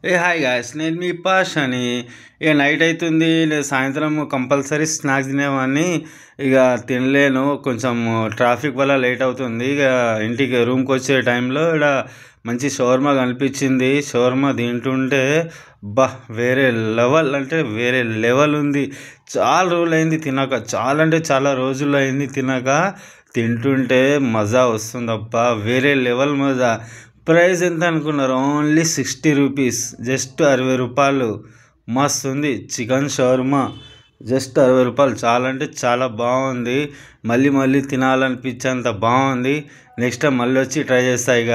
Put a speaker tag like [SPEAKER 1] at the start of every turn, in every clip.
[SPEAKER 1] Hi guys, నేను మీ పాష్ అని. ఇక నైట్ అవుతుంది, నేను సాయంత్రం కంపల్సరీ స్నాక్స్ తినేవాడిని. ఇక తినలేను, కొంచెం ట్రాఫిక్ వల్ల లేట్ అవుతుంది. ఇక ఇంటికి రూమ్కి వచ్చే టైంలో ఇక్కడ మంచి షవర్మా కనిపించింది. షవర్మా తింటుంటే బా, వేరే లెవెల్ అంటే వేరే లెవెల్ ఉంది. చాలా రోజులు అయింది తినక, చాలా అంటే చాలా రోజులు అయింది తినక. తింటుంటే మజా వస్తుందబ్బా, వేరే లెవెల్ మజా. ప్రైస్ ఎంత అనుకున్నారు? ఓన్లీ 60 రూపీస్, జస్ట్ 60 రూపాయలు. మస్తు ఉంది చికెన్ షవర్మా, జస్ట్ 60 రూపాయలు. చాలా అంటే చాలా బాగుంది, మళ్ళీ మళ్ళీ తినాలనిపించేంత బాగుంది. నెక్స్ట్ టైం మళ్ళీ వచ్చి ట్రై చేస్తా. ఇక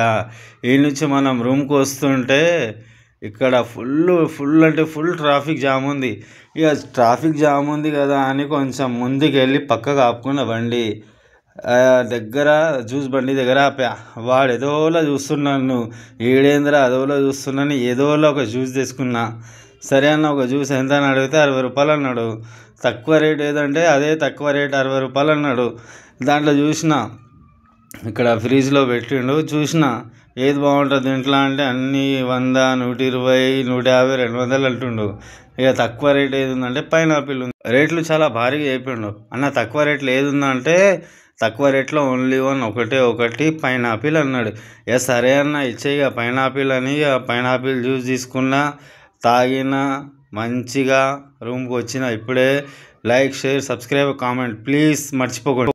[SPEAKER 1] ఈ నుంచి మనం రూమ్కి వస్తుంటే ఇక్కడ ఫుల్ అంటే ఫుల్ ట్రాఫిక్ జామ్ ఉంది. ఇక ట్రాఫిక్ జామ్ ఉంది కదా అని కొంచెం ముందుకు వెళ్ళి పక్కకు ఆపుకున్న బండి దగ్గర, జ్యూస్ బండి దగ్గర ఆపా. వాడు ఏదోలా చూస్తున్నాను, ఏడేంద్ర అదోలా చూస్తున్నాను, ఏదోలా ఒక జ్యూస్ తీసుకున్నా. సరే అన్న, ఒక జ్యూస్ ఎంత అని అడిగితే 60 రూపాయలు అన్నాడు. తక్కువ రేట్ ఏదంటే అదే తక్కువ రేట్ 60 రూపాయలు అన్నాడు. దాంట్లో చూసిన, ఇక్కడ ఫ్రిడ్జ్లో పెట్టిండు, చూసిన ఏది బాగుంటుంది ఇంట్లో అంటే అన్నీ 100, 120, 150, 200 అంటుండు. ఇక తక్కువ రేట్ ఏది ఉందంటే పైనాపిల్ ఉంది. రేట్లు చాలా భారీగా చెప్పిండు. అన్న తక్కువ రేట్లు ఏది ఉందంటే తక్కువ రేట్లో ఓన్లీ ఒకటి పైనాపిల్ అన్నాడు. ఇక సరే అన్న ఇచ్చేయిక పైనాపిల్ అని పైనాపిల్ జ్యూస్ తీసుకున్నా, తాగిన, మంచిగా రూమ్కి వచ్చిన. ఇప్పుడే like, share, subscribe, comment please మర్చిపోకండి.